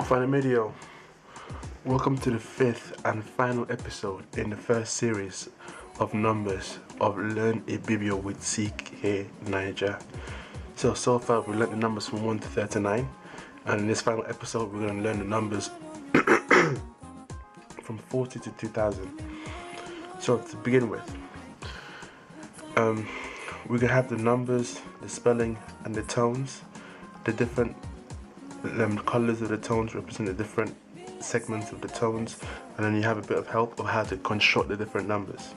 Final video. Welcome to the fifth and final episode in the first series of numbers of Learn Ibibio with C.K.Naija. So far we learned the numbers from 1 to 39, and in this final episode we're going to learn the numbers from 40 to 2000. So to begin with, we're going to have the numbers, the spelling and the tones, the different colors of the tones represent the different segments of the tones, and then you have a bit of help of how to construct the different numbers.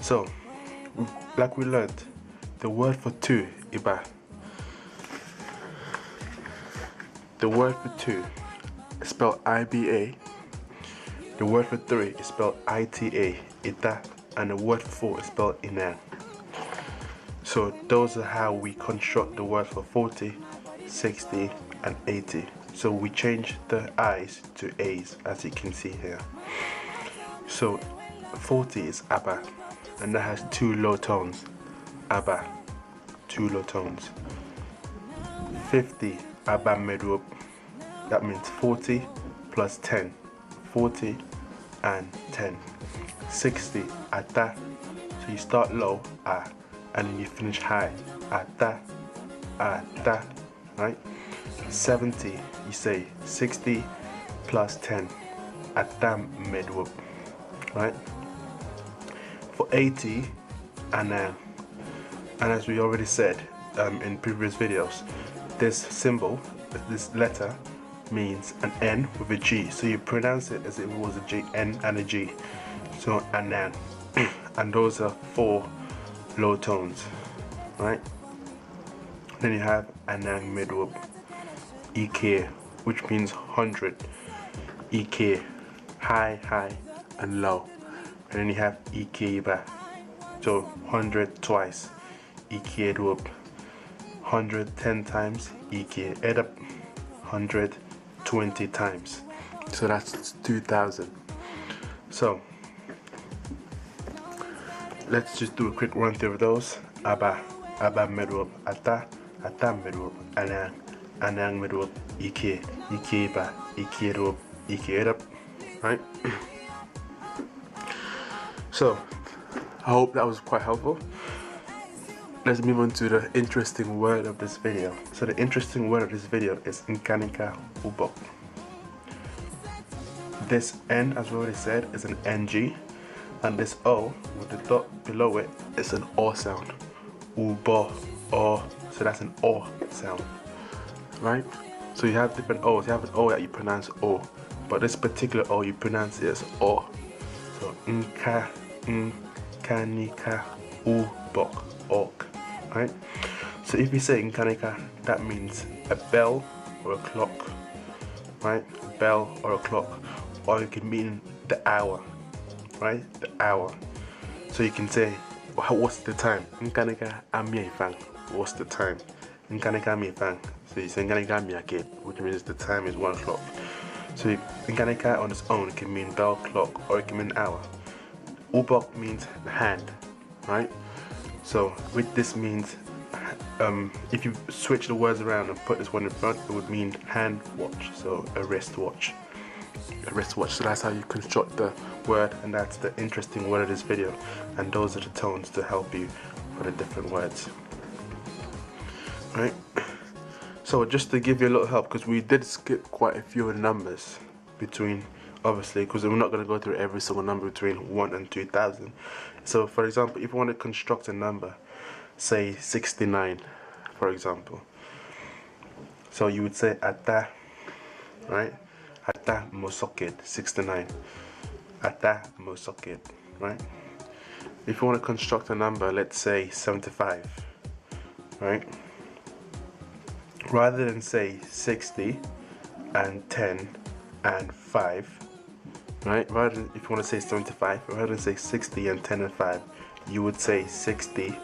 So, like we learned, the word for two, iba. The word for two is spelled IBA. The word for three is spelled ITA, ita, and the word for four is spelled inan. So those are how we construct the word for 40, 60, and 80. So we change the I's to A's, as you can see here. So 40 is Abba, and that has two low tones. Abba, two low tones. 50, Abba Medwub. That means 40 plus 10. 40 and 10. 60, Ata. So you start low, A, and then you finish high. Ata, Ata, right? 70, you say 60 plus 10, Atam Medwub, right? For 80, Anan. And as we already said in previous videos, this symbol, this letter, means an N with a G. So you pronounce it as if it was a G, N and a G. So Anan. And those are four low tones, right? Then you have Anang Medwub. EK, which means 100. EK, high, high, and low. And then you have EK ba, so 100 twice. EK dwub, 110 times. EK edap, 120 times. So that's 2000. So let's just do a quick run through of those. Abba medwub, ata medwub, Anang medwub, Ike ba, Ike dwub, Ike edap, right? So I hope that was quite helpful. Let's move on to the interesting word of this video. So the interesting word of this video is Nkanika Ubok. This N, as we already said, is an NG, and this O with the dot below it is an O sound. Ubo, O, so that's an O sound, right? So you have different O's. You have an O that you pronounce O, but this particular O you pronounce it as O. So Nka, Nkanika, Ubok, Ok, right? So if you say Nkanika, that means a bell or a clock, right? A bell or a clock, or it can mean the hour, right? The hour. So you can say, what's the time? Nkanika Amiefang. What's the time? Nkanika Amiefang. So you say Nkanika Amiake, which means the time is 1 o'clock. So Nkanika on its own can mean bell, clock, or it can mean hour. Ubok means the hand, right? So with this means, if you switch the words around and put this one in front, it would mean hand watch, so a wristwatch. A wristwatch. So that's how you construct the word, and that's the interesting word of this video, and those are the tones to help you for the different words, right? So just to give you a little help, because we did skip quite a few numbers between, obviously, because we're not going to go through every single number between 1 and 2000. So for example, if you want to construct a number, say 69, for example, so you would say Ata, right? Ata Mosoked, 69. Ata Mosoked, right? If you want to construct a number, let's say 75, right? Rather than say 60 and 10 and 5, right? Rather than, if you want to say 75, rather than say 60 and 10 and 5, you would say 60,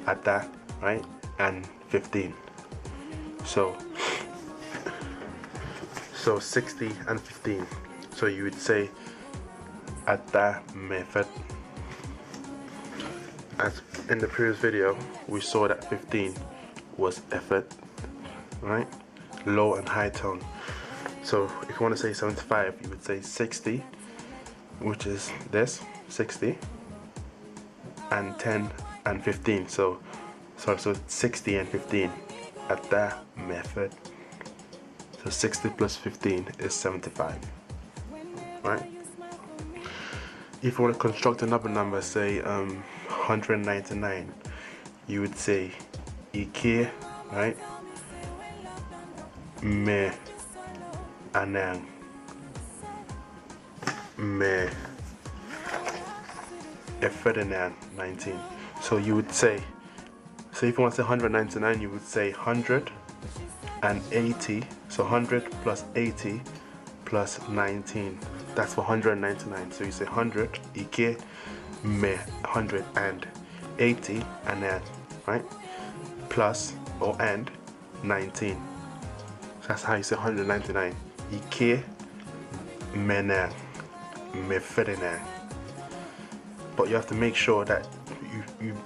Ata, right? And 15. So 60 and 15. So you would say Ata Mefet. As in the previous video, we saw that 15 was effort, right? Low and high tone. So if you want to say 75, you would say 60, which is this, 60, and 10 and 15. So 60 and 15 at that method. So 60 plus 15 is 75, right? If you want to construct another number, say 199, you would say Ike, right? Me anang me efedinan 19. So you would say, so if you want to say 199, you would say 180. So 100 plus 80 plus 19. That's for 199. So you say 100 Ike me 180 anan, right? Plus or and 19. So that's how you say 199. Ike mena me fedena. But you have to make sure that you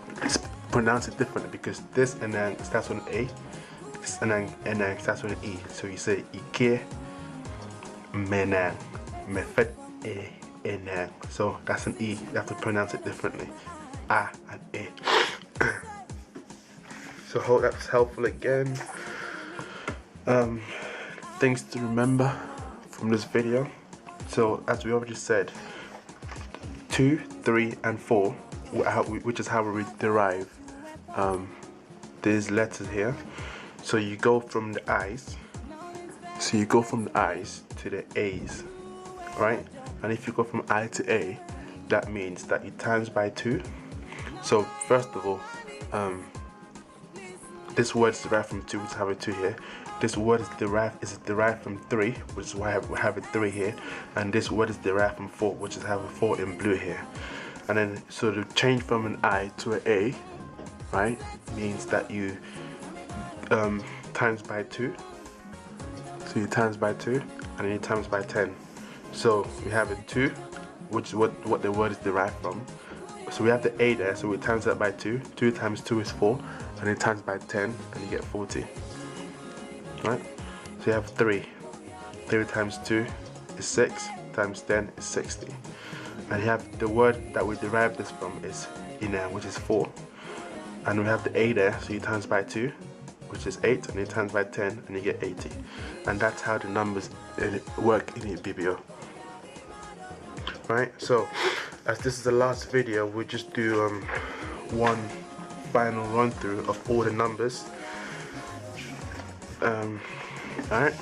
pronounce it differently, because this anan starts with an A, this anan starts with an E. So you say Ike mena me fed enang. So that's an E. You have to pronounce it differently. A and E. So hope that's helpful again. Things to remember from this video. So as we already said, 2, 3, and 4, which is how we derive these letters here. So you go from the I's. So you go from the I's to the A's, right? And if you go from I to A, that means that you times by 2. So first of all, this word is derived from 2, which have a 2 here. This word is derived from 3, which is why we have a 3 here. And this word is derived from 4, which is have a 4 in blue here. And then, so to change from an I to an A, right, means that you times by 2. So you times by 2, and then you times by 10. So we have a 2, which is what the word is derived from. So we have the A there, so we times that by 2. 2 times 2 is 4, and then times by 10, and you get 40. Right? So you have 3. 3 times 2 is 6, times 10 is 60. And you have the word that we derived this from is ina, which is 4. And we have the A there, so you times by 2, which is 8, and you times by 10, and you get 80. And that's how the numbers work in efik-ibibio. Right? So, as this is the last video, we'll just do one final run through of all the numbers. Alright.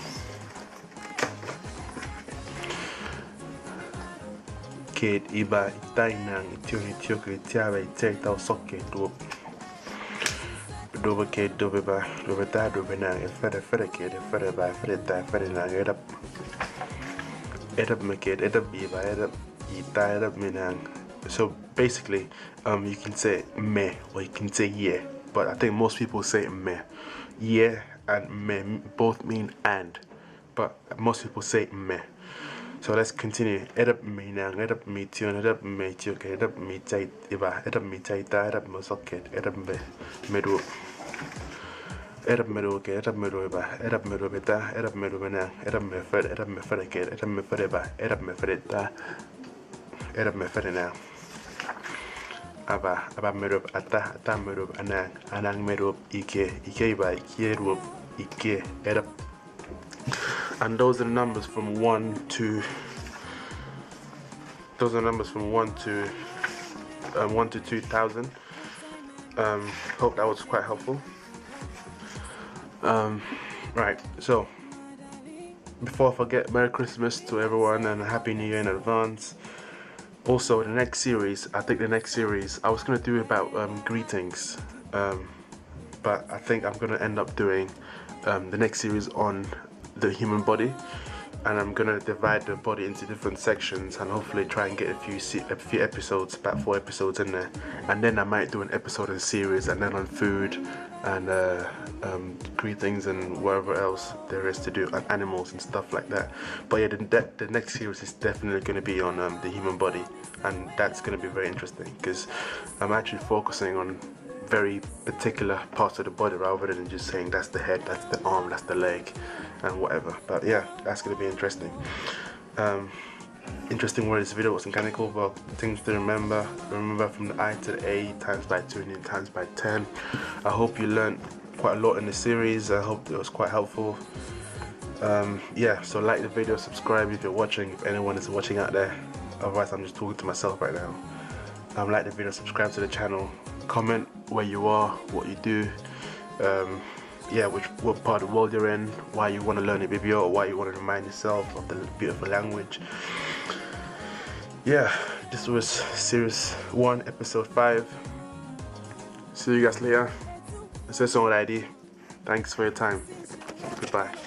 Kate iba itainang itiong itiok itiawe itiaw soke do dobe kate dobe ba dobe ta dobe nang efere kate efere ba efere ta efere nang edap me kate edap iba edap ita edap minang. So basically, you can say me or you can say yeah, but I think most people say me. Yeah and me both mean and, but most people say me. So let's continue. Edap me nang, edap me tion, edap me tioke, edap me chait iba, edap me chaita, edap me socket, edap me medu, edap medu ke, edap medu iba, edap medu beta, edap medu menang, edap me fed edap me fed iba, edap me fed ta, edap me fed nang. Aba merub ata merub anang merub ike iba ike rub ike edap. And those are the numbers from 1 to 2000. Hope that was quite helpful. Right, so before I forget, Merry Christmas to everyone and Happy New Year in advance. Also, the next series, I was going to do about greetings, but I think I'm going to end up doing the next series on the human body, and I'm going to divide the body into different sections and hopefully try and get a few episodes, about 4 episodes in there, and then I might do an episode in series, and then on food and greetings and whatever else there is to do, and animals and stuff like that. But yeah, the next series is definitely going to be on the human body, and that's going to be very interesting because I'm actually focusing on very particular parts of the body rather than just saying that's the head, that's the arm, that's the leg, and whatever. But yeah, that's going to be interesting. Interesting word. This video was kind of cool, but things to remember from the I to the A, times by 2 and then times by 10. I hope you learned quite a lot in the series. I hope it was quite helpful. Yeah, so like the video, subscribe if you're watching, if anyone is watching out there. Otherwise I'm just talking to myself right now. Like the video, subscribe to the channel, comment where you are, what you do, yeah, what part of the world you're in, why you want to learn efik-ibibio, or why you want to remind yourself of the beautiful language. Yeah, this was series 1, episode 5. See you guys later. This is on ID. Thanks for your time. Goodbye.